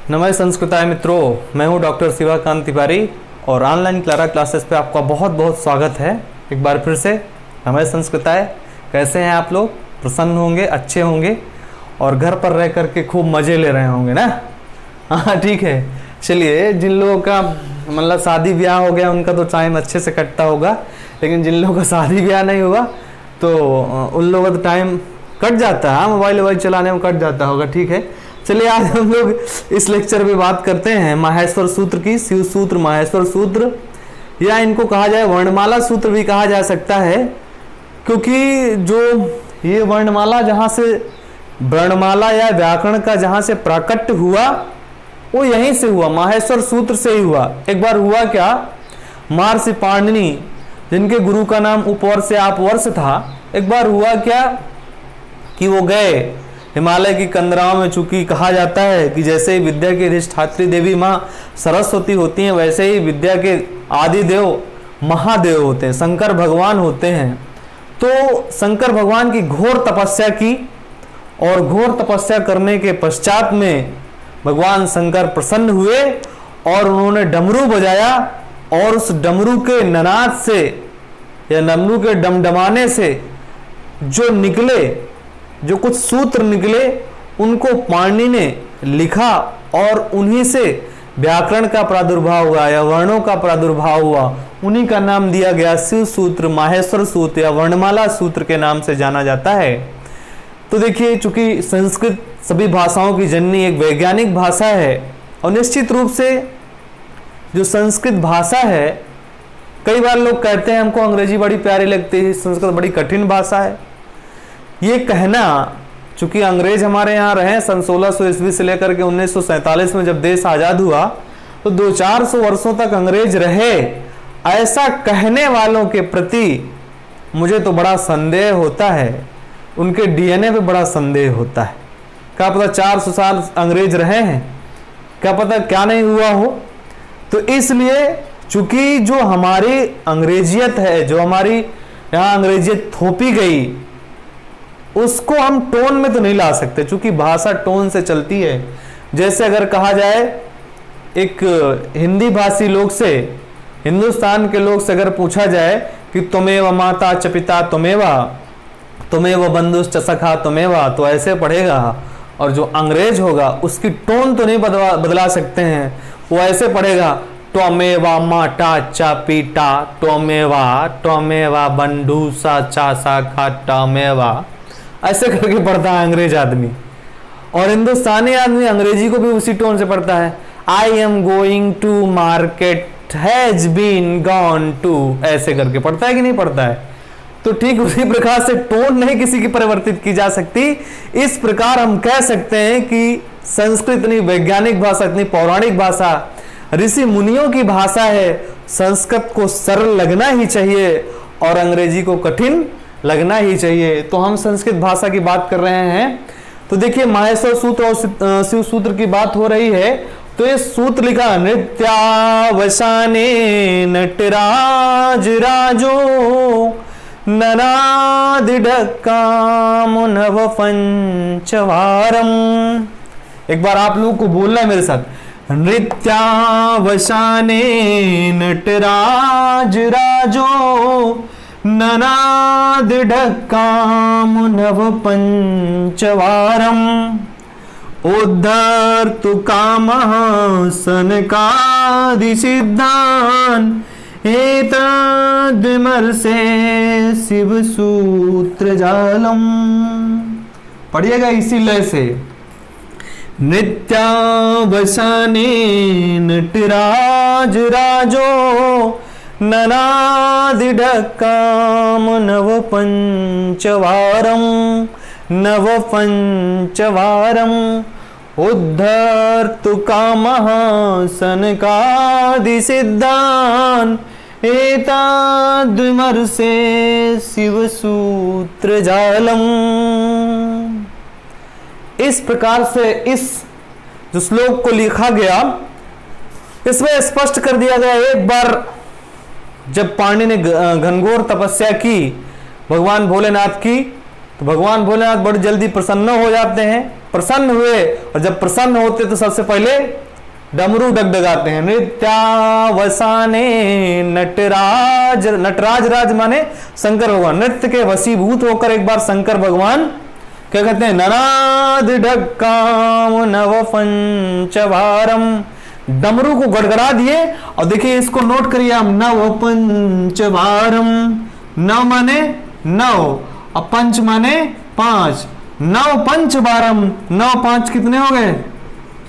नमस्ते संस्कृताय मित्रों, मैं हूं डॉक्टर शिवाकांत तिवारी और ऑनलाइन क्लारा क्लासेस पे आपका बहुत बहुत स्वागत है। एक बार फिर से नमस्ते संस्कृताय। कैसे हैं आप लोग? प्रसन्न होंगे, अच्छे होंगे और घर पर रह कर के खूब मज़े ले रहे होंगे ना। हाँ ठीक है। चलिए, जिन लोगों का मतलब शादी ब्याह हो गया उनका तो टाइम अच्छे से कटता होगा, लेकिन जिन लोगों का शादी ब्याह नहीं हुआ तो उन लोगों का तो टाइम कट जाता है, मोबाइल वोबाइल चलाने में कट जाता होगा। ठीक है, चलिए आज हम लोग इस लेक्चर में बात करते हैं माहेश्वर सूत्र की। शिव सूत्र, माहेश्वर सूत्र, या इनको कहा जाए वर्णमाला सूत्र भी कहा जा सकता है, क्योंकि जो ये वर्णमाला जहाँ से वर्णमाला या व्याकरण का जहाँ से प्राकट्य हुआ वो यहीं से हुआ, माहेश्वर सूत्र से ही हुआ। एक बार हुआ क्या, महर्षि पाणिनि जिनके गुरु का नाम उपवर्ष से आपवर्ष था, एक बार हुआ क्या कि वो गए हिमालय की कंदराओं में। चूंकि कहा जाता है कि जैसे ही विद्या की अधिष्ठात्री देवी माँ सरस्वती होती हैं, वैसे ही विद्या के आदि देव महादेव होते हैं, शंकर भगवान होते हैं। तो शंकर भगवान की घोर तपस्या की और घोर तपस्या करने के पश्चात में भगवान शंकर प्रसन्न हुए और उन्होंने डमरू बजाया और उस डमरू के ननाद से या डमरू के डमडमाने से जो निकले, जो कुछ सूत्र निकले, उनको पाणिनि ने लिखा और उन्हीं से व्याकरण का प्रादुर्भाव हुआ या वर्णों का प्रादुर्भाव हुआ। उन्हीं का नाम दिया गया शिव सूत्र, माहेश्वर सूत्र या वर्णमाला सूत्र के नाम से जाना जाता है। तो देखिए, चूंकि संस्कृत सभी भाषाओं की जननी एक वैज्ञानिक भाषा है और निश्चित रूप से जो संस्कृत भाषा है, कई बार लोग कहते हैं हमको अंग्रेजी बड़ी प्यारी लगती है, संस्कृत बड़ी कठिन भाषा है। ये कहना, चूंकि अंग्रेज हमारे यहाँ रहे सन 1600 ईस्वी से लेकर के 1947 में जब देश आज़ाद हुआ, तो 200-400 वर्षों तक अंग्रेज रहे, ऐसा कहने वालों के प्रति मुझे तो बड़ा संदेह होता है, उनके डीएनए पे बड़ा संदेह होता है। क्या पता 400 साल अंग्रेज रहे हैं, क्या पता क्या नहीं हुआ हो। तो इसलिए चूंकि जो हमारी अंग्रेजियत है, जो हमारी यहाँ अंग्रेजियत थोपी गई, उसको हम टोन में तो नहीं ला सकते, चूंकि भाषा टोन से चलती है। जैसे अगर कहा जाए एक हिंदी भाषी लोग से, हिंदुस्तान के लोग से अगर पूछा जाए कि तुमेव माता च पिता तुमेव बंधुश्च सखा तुमेवा, तो ऐसे पढ़ेगा। और जो अंग्रेज होगा उसकी टोन तो नहीं बदला सकते हैं, वो ऐसे पढ़ेगा त्वमेवा माता चा पिता त्वमेवा बंधु सा चा शाखा त्वमेवा, ऐसे करके पढ़ता है अंग्रेज आदमी। और हिंदुस्तानी आदमी अंग्रेजी को भी उसी टोन से पढ़ता है। I am going to market has been gone to, ऐसे करके पढ़ता है कि नहीं पढ़ता है? तो ठीक उसी प्रकार से टोन नहीं किसी की परिवर्तित की जा सकती। इस प्रकार हम कह सकते हैं कि संस्कृत इतनी वैज्ञानिक भाषा, इतनी पौराणिक भाषा, ऋषि मुनियों की भाषा है। संस्कृत को सरल लगना ही चाहिए और अंग्रेजी को कठिन लगना ही चाहिए। तो हम संस्कृत भाषा की बात कर रहे हैं। तो देखिए, माहेश्वर सूत्र और शिव सूत्र की बात हो रही है। तो ये सूत्र लिखा, नृत्यावसाने नटराज राजो ननादिडक्काम नव पंचवारम। एक बार आप लोगों को बोलना है मेरे साथ, नृत्यावसाने नटराज राजो ननादिडक्काम नव पंचवारम। उद्धर्तु कामः सनकादिसिद्धान् एतद्विमर्शे शिव सूत्र जालम। पढ़िएगा इसी लय से, नृत्यावसाने नटराज राजो ननादिडक्काम नव पंचवारम उद्धर्तु कामः सनकादिसिद्धान् एतद्विमर्शे शिव सूत्र जालम। इस प्रकार से इस जो श्लोक को लिखा गया, इसमें स्पष्ट कर दिया गया, एक बार जब पाणिनि ने घनघोर तपस्या की भगवान भोलेनाथ की, तो भगवान भोलेनाथ बड़ी जल्दी प्रसन्न हो जाते हैं। प्रसन्न हुए और जब प्रसन्न होते तो सबसे पहले डमरू डगडगाते हैं। नृत्यावसाने नटराज, नटराज राज माने शंकर भगवान, नृत्य के वशीभूत होकर एक बार शंकर भगवान क्या कहते हैं, ननाद ढक्काम नव पंचवारम, डमरू को गड़गड़ा दिए। और देखिए इसको नोट करिए आप, नव पंचवारम, नव माने नव और पंच माने 5, नव पंचवारम, 9 5 कितने हो गए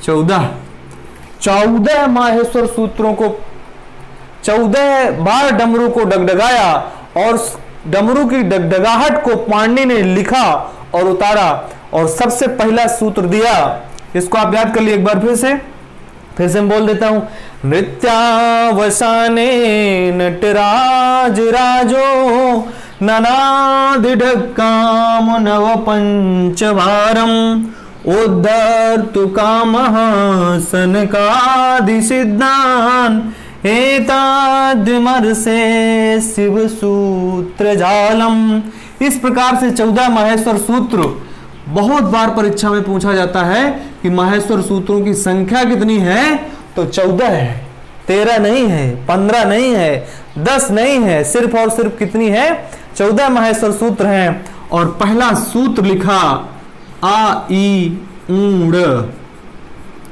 14। 14 माहेश्वर सूत्रों को 14 बार डमरू को डगडगाया और डमरू की डगडगाहट को पांडे ने लिखा और उतारा और सबसे पहला सूत्र दिया। इसको आप याद कर लिए एक बार फिर से मैं बोल देता हूं। नृत्यावसाने नटराज राजो ननाद ढक्काम नव पंचवारम उद्धर्तु कामः सनकादि सिद्धान एताद्विमर्शे शिव सूत्र जालम। इस प्रकार से 14 माहेश्वर सूत्र बहुत बार परीक्षा में पूछा जाता है कि माहेश्वर सूत्रों की संख्या कितनी है, तो 14 है, 13 नहीं है, 15 नहीं है, 10 नहीं है, सिर्फ और सिर्फ कितनी है 14 माहेश्वर सूत्र हैं। और पहला सूत्र लिखा आ ई ऊड़,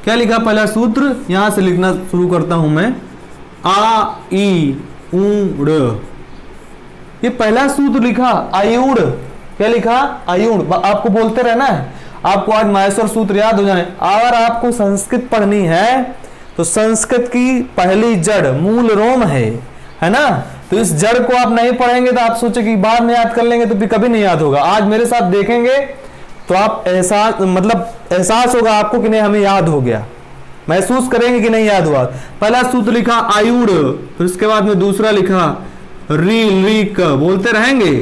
क्या लिखा पहला सूत्र, यहां से लिखना शुरू करता हूं मैं, आ ई ऊड़, ये पहला सूत्र लिखा। आयुड़, क्या लिखा आयुड़, आपको बोलते रहना है, आपको आज माहेश्वर सूत्र याद हो जाए। अगर आपको संस्कृत पढ़नी है तो संस्कृत की पहली जड़ मूल रोम है ना, तो इस जड़ को आप नहीं पढ़ेंगे तो आप सोचे कि बाद में याद कर लेंगे तो फिर कभी नहीं याद होगा। आज मेरे साथ देखेंगे तो आप एहसास होगा आपको कि नहीं हमें याद हो गया, महसूस करेंगे कि नहीं याद हुआ। पहला सूत्र लिखा आयुड़, फिर उसके बाद में दूसरा लिखा रीलिक, बोलते रहेंगे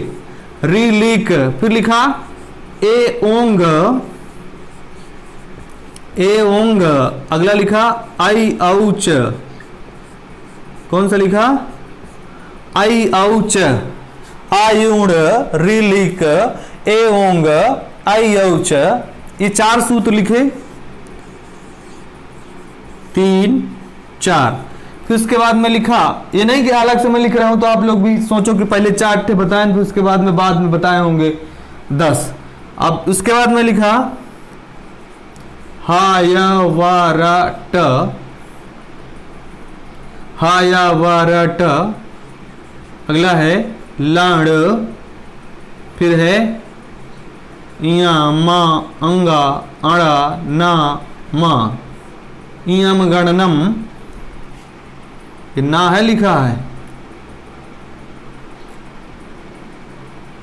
रीलिक, फिर लिखा ए ओंग, अगला लिखा आई औच, कौन सा लिखा आई औच, आयुड़ रीलिक ए ओंग आई औच, ये 4 सूत्र लिखे, 3 4। फिर उसके बाद में लिखा, ये नहीं कि अलग से मैं लिख रहा हूं तो आप लोग भी सोचो कि पहले 4 थे बताएं फिर उसके बाद में बताए होंगे 10। अब उसके बाद में लिखा हायावारट, हायावारट, अगला है लाड़, फिर है इया मा अंगा अड़ा ना मा, इयम गणनम, ये ना है लिखा है,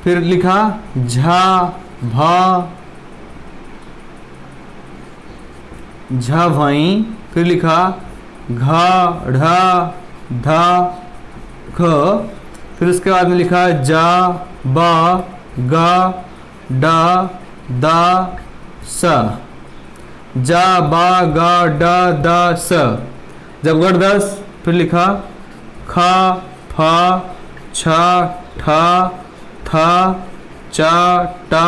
फिर लिखा झा भा झा भाई, फिर लिखा घा ढा धा ख, फिर उसके बाद में लिखा जा बा गा डा दा स, जा बा गा डा दा स, जब गढ़ 10, फिर लिखा खा फा छा ठा था चा टा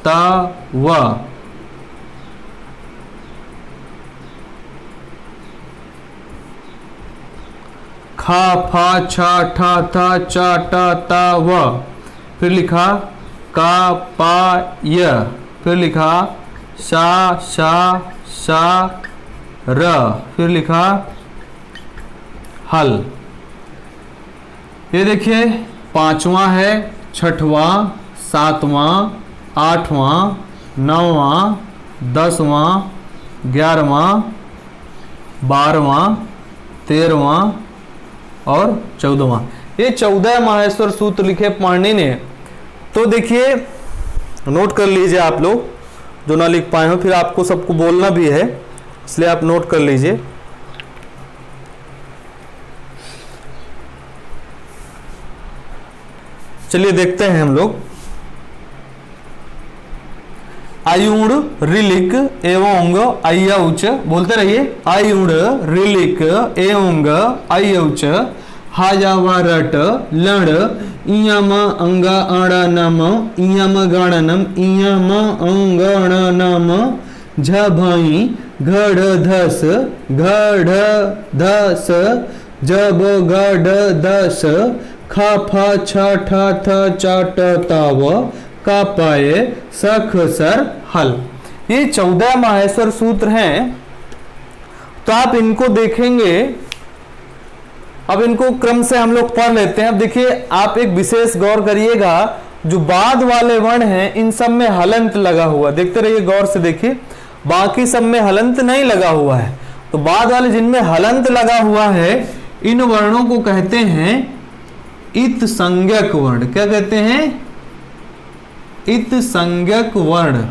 ता वा, खा फा छा ठा था चा टा ता वा, फिर लिखा का पा य, फिर लिखा शा शा शा र, फिर लिखा हल। ये देखिए 5वां है, 6वां, 7वां, 8वां, 9वां, 10वां, 11वां, 12वां, 13वां और 14वां, ये 14 माहेश्वर सूत्र लिखे पाणिनि ने। तो देखिए नोट कर लीजिए आप लोग जो ना लिख पाए हो, फिर आपको सबको बोलना भी है इसलिए आप नोट कर लीजिए। चलिए देखते हैं हम लोग। आयुड़ रिलिक एवं अयौच, बोलते रहिए आयुड़ रिलिक एवं अयौच हायावारट लड़ इयम अंगा अणनम इयम गणनम इयम अंगणनम झभई घड़ धस जब गढ़ दस खाफा छठा थ चाट ताव कापाए सख सर हल। ये 14 माहेश्वर सूत्र हैं, तो आप इनको देखेंगे। अब इनको क्रम से हम लोग पढ़ लेते हैं। अब देखिए, आप एक विशेष गौर करिएगा, जो बाद वाले वर्ण हैं इन सब में हलंत लगा हुआ, देखते रहिए गौर से देखिए, बाकी सब में हलंत नहीं लगा हुआ है। तो बाद वाले जिनमें हलंत लगा हुआ है इन वर्णों को कहते हैं इत संज्ञक वर्ण। क्या कहते हैं? इत संज्ञक वर्ण।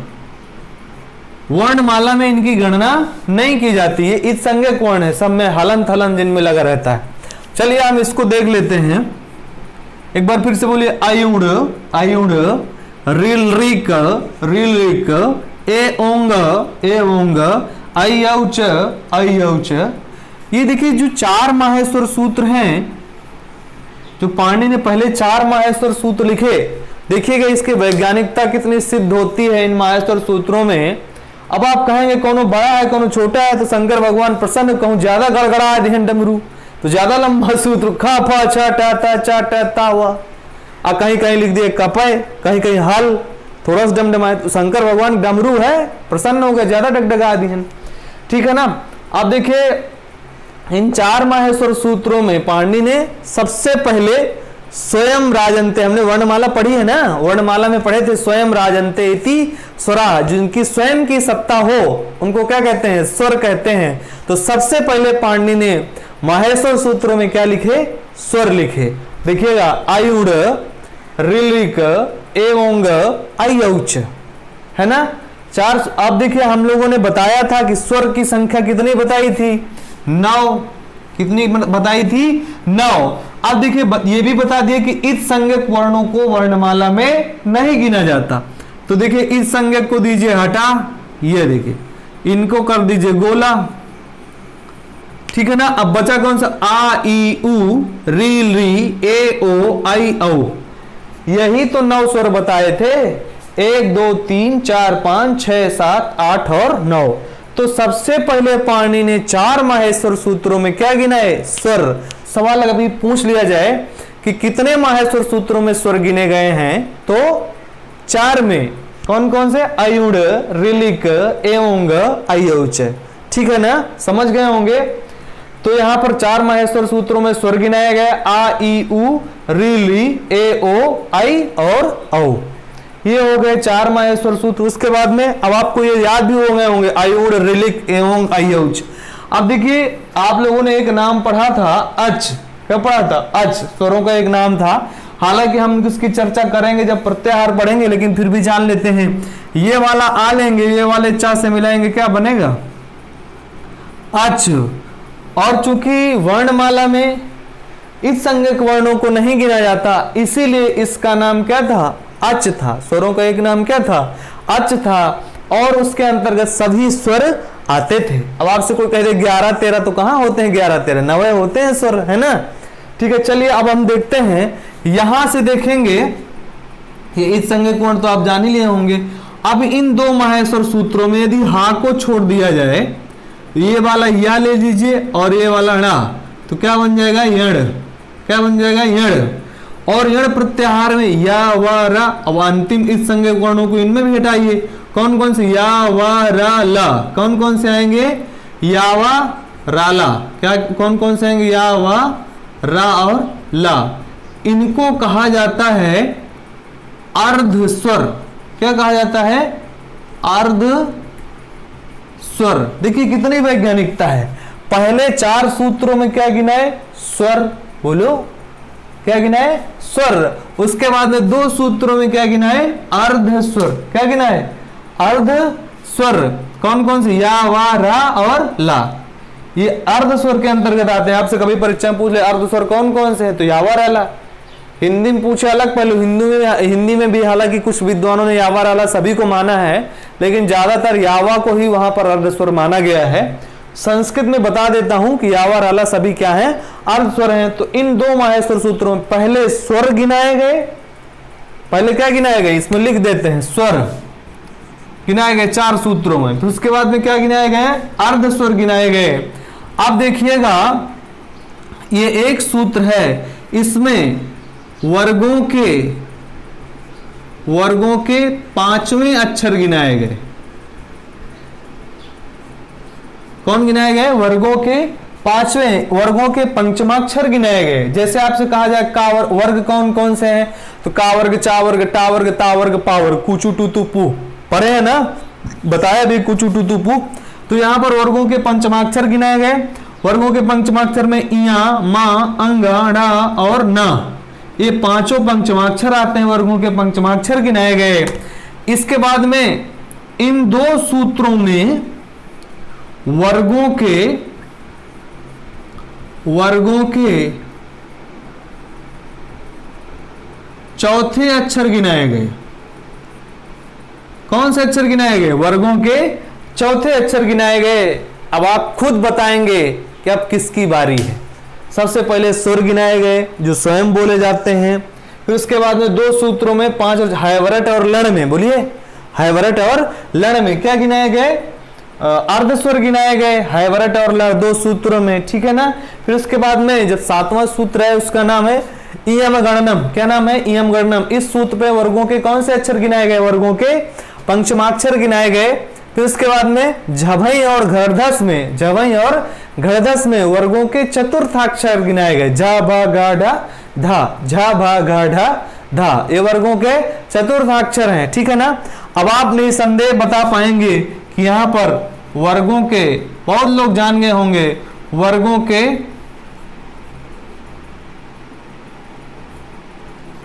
वर्णमाला में इनकी गणना नहीं की जाती है, इत संज्ञक वर्ण है, सब में हलंत हलन जिनमें लगा रहता है। चलिए हम इसको देख लेते हैं, एक बार फिर से बोलिए। आयुड़ आयुड़, रिल रिक ए ओंग, अयौच अयौच। ये देखिए, जो 4 माहेश्वर सूत्र हैं, जो पाणिनि ने पहले 4 माहेश्वर सूत्र लिखे, देखिएगा इसकी वैज्ञानिकता कितनी सिद्ध होती है इन माहेश्वर सूत्रों में। अब आप कहेंगे कौन बड़ा है कौन छोटा है, तो शंकर भगवान प्रसन्न, कहूं ज्यादा गड़गड़ा है दिहन डमरू, तो ज्यादा लंबा सूत्र खा फा छा टा ता चा टा ता हुआ, और कहीं कहीं लिख दिए कपय, कहीं कहीं हल, थोड़ा सा डमडमाए, तो शंकर भगवान डमरू है, प्रसन्न हो गए, ज्यादा डगडगा दिहन। ठीक है ना। अब देखिए, इन 4 माहेश्वर सूत्रों में पाणिनि ने सबसे पहले स्वयं राजन्ते, हमने वर्णमाला पढ़ी है ना, वर्णमाला में पढ़े थे, स्वयं राजन्ते इति स्वरा, जिनकी स्वयं की सत्ता हो उनको क्या कहते हैं? स्वर कहते हैं। तो सबसे पहले पाणिनि ने माहेश्वर सूत्रों में क्या लिखे? स्वर लिखे। देखिएगा, आयुड़ रिलिक एवंग अयौच, है ना 4। अब देखिए, हम लोगों ने बताया था कि स्वर की संख्या कितनी बताई थी? 9। कितनी बताई थी? 9। अब देखिए, ये भी बता दिए कि इत संज्ञक वर्णों को वर्णमाला में नहीं गिना जाता। तो देखिए, इत संज्ञक को दीजिए हटा, ये देखिए, इनको कर दीजिए गोला। ठीक है ना। अब बचा कौन सा? आ ई उ री री ए ओ आई औ। यही तो 9 स्वर बताए थे, 1 2 3 4 5 6 7 8 और 9। तो सबसे पहले पाणिनि ने 4 माहेश्वर सूत्रों में क्या गिना है? स्वर। सवाल अभी पूछ लिया जाए कि कितने माहेश्वर सूत्रों में स्वर गिने गए हैं, तो 4 में। कौन कौन से? अयुड़ रिलिक एवंग अयौच। ठीक है ना, समझ गए होंगे। तो यहां पर 4 माहेश्वर सूत्रों में स्वर गिनाया गया, आ ई उ री ली ए ओ आई और औ। ये हो गए 4 माहेश्वर सूत्र। उसके बाद में अब आपको ये याद भी हो गए होंगे, आयुड़ रिलिक एवं अयौच। अब देखिए, आप लोगों ने एक नाम पढ़ा था अच। क्या पढ़ा था? अच, स्वरों का एक नाम था। हालांकि हम इसकी चर्चा करेंगे जब प्रत्याहार पढ़ेंगे, लेकिन फिर भी जान लेते हैं। ये वाला आ लेंगे, ये वाले चा से मिलाएंगे, क्या बनेगा? अच। और चूंकि वर्णमाला में इस संज्ञक वर्णों को नहीं गिना जाता, इसीलिए इसका नाम क्या था? अच था। स्वरों का एक नाम क्या था? अच था। और उसके अंतर्गत सभी स्वर आते थे। अब आपसे कोई कह दे 11 13, तो कहां होते हैं 11 13? 9 होते हैं स्वर, है ना। ठीक है, चलिए अब हम देखते हैं, यहां से देखेंगे ये इस संज्ञक वर्ण तो आप जान ही लिए होंगे। अब इन 2 माहेश्वर सूत्रों में यदि हा को छोड़ दिया जाए, ये वाला या ले लीजिए और ये वाला णा, तो क्या बन जाएगा? यण। क्या बन जाएगा? यण। और यण प्रत्याहार में या व रा। अब अंतिम इस संज्ञक वर्णों को इनमें भी हटाइए। कौन कौन से? या व रा ला। कौन कौन से आएंगे? या व रा ला। क्या कौन कौन से आएंगे? या व रा और ला। इनको कहा जाता है अर्ध स्वर। क्या कहा जाता है? अर्ध स्वर। देखिए कितनी वैज्ञानिकता है। पहले 4 सूत्रों में क्या गिना है? स्वर। बोलो, क्या गिना है? स्वर। उसके बाद में 2 सूत्रों में क्या गिना है? अर्ध स्वर। क्या गिना है? अर्ध स्वर। कौन कौन से? या वा रा और ला। ये अर्ध स्वर के अंतर्गत आते हैं। आपसे कभी परीक्षा में पूछ ले अर्ध स्वर कौन कौन से है, तो या वा रा ला। हिंदी में पूछे अलग पहलू, हिंदी में भी हालांकि कुछ विद्वानों ने यावा राला सभी को माना है, लेकिन ज्यादातर यावा को ही वहां पर अर्ध स्वर माना गया है। संस्कृत में बता देता हूं कि या वा ला सभी क्या हैं, अर्ध स्वर हैं। तो इन दो माहेश्वर सूत्रों में पहले स्वर गिनाए गए, पहले क्या गिनाए गए, इसमें लिख देते हैं स्वर गिनाए गए 4 सूत्रों में। तो उसके बाद में क्या गिनाए गए, अर्ध स्वर गिनाए गए। अब देखिएगा ये एक सूत्र है, इसमें वर्गों के 5वें अक्षर गिनाए गए। कौन गिनाए गए, वर्गों के 5वें, वर्गों के पंचमाक्षर गिनाए गए। जैसे आपसे कहा जाए का वर्ग कौन कौन से हैं, तो का वर्ग, चा वर्ग, टा वर्ग, ता वर्ग, पा वर्ग, कुचु टू तू पू, पढ़े है ना, बताया भी कुचु टू तू पू। तो यहां पर वर्गों के पंचमाक्षर गिनाए गए। वर्गों के पंचमाक्षर में इया, मा, अंगा, डा और ना, ये 5 पंचमाक्षर आते हैं, वर्गों के पंचमाक्षर गिनाए गए। इसके बाद में इन 2 सूत्रों में वर्गों के चौथे अक्षर गिनाए गए। कौन से अक्षर गिनाए गए, वर्गों के चौथे अक्षर गिनाए गए। अब आप खुद बताएंगे कि अब किसकी बारी है। सबसे पहले सुर गिनाए गए जो स्वयं बोले जाते हैं। फिर उसके बाद में 2 सूत्रों में 5 हैवरट और लड़ में, बोलिए हैवरट और लड़ में क्या गिनाए गए, अर्ध स्वर गिनाए गए, हैवरट और लड़ 2 सूत्रों में, ठीक है ना। फिर उसके बाद में जब 7वां सूत्र है उसका नाम है इयम गणनम। क्या नाम है, इयम गणनम। इस सूत्र पे वर्गों के कौन से अक्षर गिनाए गए, वर्गों के पंचमाक्षर गिनाए गए। फिर उसके बाद में झभई और घरधस में, झभई और घरधस में वर्गों के चतुर्थाक्षर गिनाए गए। झा भा गा ढा धा, झा भा गा ढा धा, ये वर्गों के चतुर्थाक्षर हैं, ठीक है ना। अब आप निसंदेह बता पाएंगे कि यहां पर वर्गों के, बहुत लोग जान गए होंगे, वर्गों के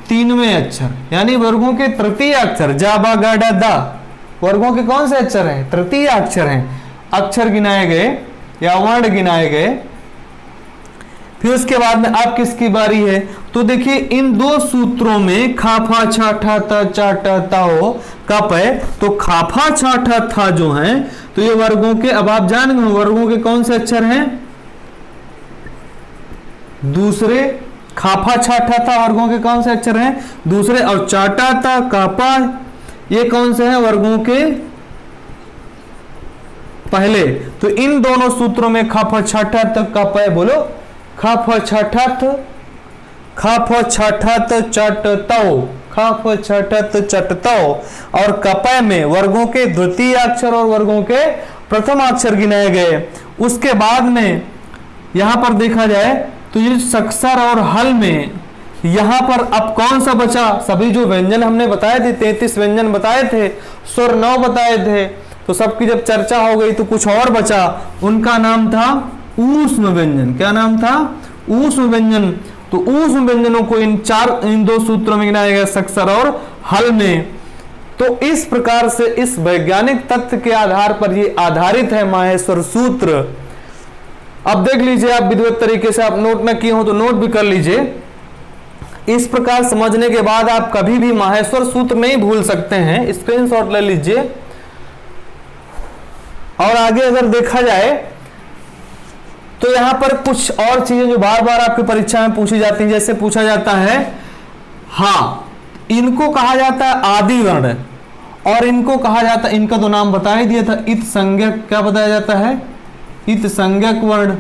3वें अक्षर यानी वर्गों के तृतीय अक्षर, जा बा गा डा दा, वर्गों के कौन से अक्षर हैं, तृतीय अक्षर हैं, अक्षर गिनाए गए या वर्ण गिनाए गए। फिर उसके बाद में अब किसकी बारी है, तो देखिए इन 2 सूत्रों में खाफा छा ठा ता चा टा ता हो कप है। तो खाफा छा ठा था जो है, तो ये वर्गों के, अब आप जान गए वर्गों के कौन से अक्षर हैं, दूसरे। खाफा छा ठा था वर्गों के कौन से अक्षर हैं, दूसरे। और चाटा था कापा, ये कौन से हैं, वर्गों के पहले। तो इन दोनों सूत्रों में खाफा छा ठा तक का पै, बोलो खाफ छठत, खाफ छठत चटतौ, खाफ छठत चटतौ। और कपय में वर्गों के द्वितीय अक्षर और वर्गों के प्रथम अक्षर गिनाए गए। उसके बाद में यहां पर देखा जाए तो ये सक्षर और हल में यहां पर अब कौन सा बचा, सभी जो व्यंजन हमने बताए थे 33 व्यंजन बताए थे, स्वर 9 बताए थे, तो सबकी जब चर्चा हो गई तो कुछ और बचा, उनका नाम था ऊष्म व्यंजन। क्या नाम था, ऊष्म व्यंजन। तो ऊष्म व्यंजनों को इन 2 सूत्रों में गिनाया गया, सक्षर और हल में। तो इस प्रकार से इस वैज्ञानिक तथ्य के आधार पर ये आधारित है माहेश्वर सूत्र। अब देख लीजिए, आप विधिवत तरीके से आप नोट न किए हो तो नोट भी कर लीजिए। इस प्रकार समझने के बाद आप कभी भी माहेश्वर सूत्र नहीं भूल सकते हैं, स्क्रीनशॉट ले लीजिए। और आगे अगर देखा जाए तो यहां पर कुछ और चीजें जो बार बार आपकी परीक्षा में पूछी जाती हैं, जैसे पूछा जाता है, हाँ इनको कहा जाता है आदि वर्ण, और इनको कहा जाता है, इनका तो नाम बता ही दिया था, इत संज्ञक। क्या बताया जाता है, इत संज्ञक वर्ण।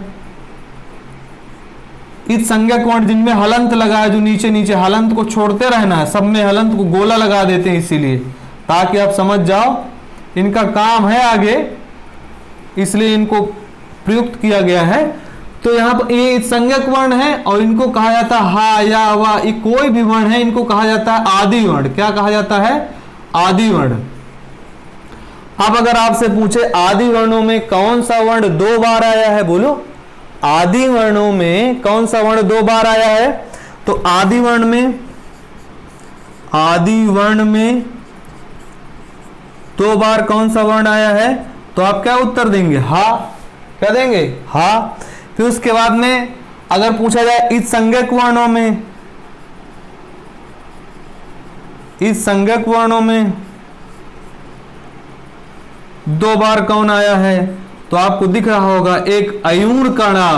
इत संज्ञक वर्ण जिनमें हलंत लगा है, जो नीचे नीचे हलंत को छोड़ते रहना है, सब में हलंत को गोला लगा देते हैं, इसीलिए ताकि आप समझ जाओ इनका काम है आगे, इसलिए इनको प्रयुक्त किया गया है। तो यहाँ पर ये संज्ञक वर्ण है और इनको कहा जाता है हा या वा, ये कोई भी वर्ण है इनको कहा जाता है आदि वर्ण। क्या कहा जाता है, आदि वर्ण। अब अगर आपसे पूछे आदि वर्णों में कौन सा वर्ण 2 बार आया है, बोलो आदि वर्णों में कौन सा वर्ण 2 बार आया है, तो आदि वर्ण में 2 बार कौन सा वर्ण आया है, तो आप क्या उत्तर देंगे, हा। क्या देंगे, हा। फिर उसके बाद में अगर पूछा जाए इस संज्ञक वर्णों में, इस संज्ञक वर्णों में 2 बार कौन आया है, तो आपको दिख रहा होगा एक अयूण कणा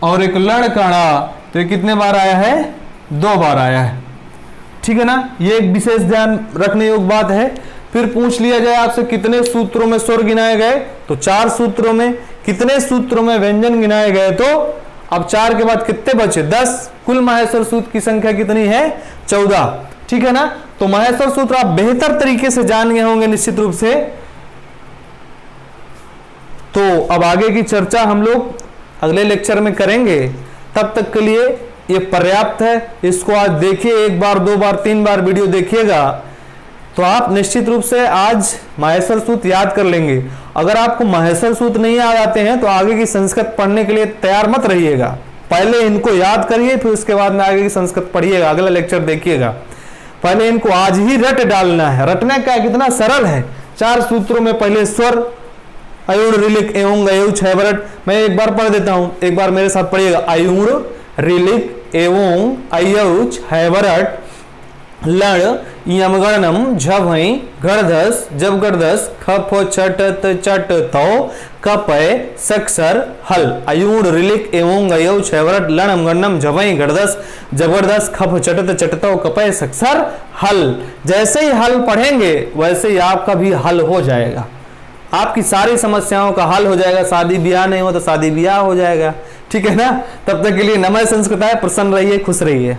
और एक लड़ कणा, तो ये कितने बार आया है? 2 बार आया है। ठीक है ना, ये एक विशेष ध्यान रखने योग्य बात है। फिर पूछ लिया जाए आपसे कितने सूत्रों में स्वर गिनाए गए, तो 4 सूत्रों में। कितने सूत्रों में व्यंजन गिनाए गए, तो अब 4 के बाद कितने बचे? 10। कुल माहेश्वर सूत्र की संख्या कितनी है? 14। ठीक है ना, तो माहेश्वर सूत्र आप बेहतर तरीके से जान गए होंगे निश्चित रूप से। तो अब आगे की चर्चा हम लोग अगले लेक्चर में करेंगे, तब तक के लिए ये पर्याप्त है। इसको आज देखिए, 1 बार 2 बार 3 बार वीडियो देखिएगा तो आप निश्चित रूप से आज माहेश्वर सूत्र याद कर लेंगे। अगर आपको माहेश्वर सूत्र नहीं याद आते हैं तो आगे की संस्कृत पढ़ने के लिए तैयार मत रहिएगा, पहले इनको याद करिए, फिर उसके बाद में आगे की संस्कृत पढ़िएगा, अगला लेक्चर देखिएगा। पहले इनको आज ही रट डालना है। रटना क्या है, कितना सरल है। 4 सूत्रों में पहले स्वर अयूण ऋलिक एवं अयु छैवरट। मैं एक बार पढ़ देता हूं, एक बार मेरे साथ पढ़िएगा। अयूण ऋलिक एवं अयु छैवरट लड़ यमगणनम झवई गणधस जब गणधस खप चट चट तो कपय सक्षर हल। अयूण ऋलिक एवं अयु छैवरट लणम गणनम झवई गणधस जबरदस्त खप चटत चटतो कपय सक्षर हल। जैसे ही हल पढ़ेंगे वैसे ही आपका भी हल हो जाएगा, आपकी सारी समस्याओं का हल हो जाएगा। शादी ब्याह नहीं हो तो शादी ब्याह हो जाएगा। ठीक है ना, तब तक के लिए नमः संस्कृताय। प्रसन्न रहिए, खुश रहिए।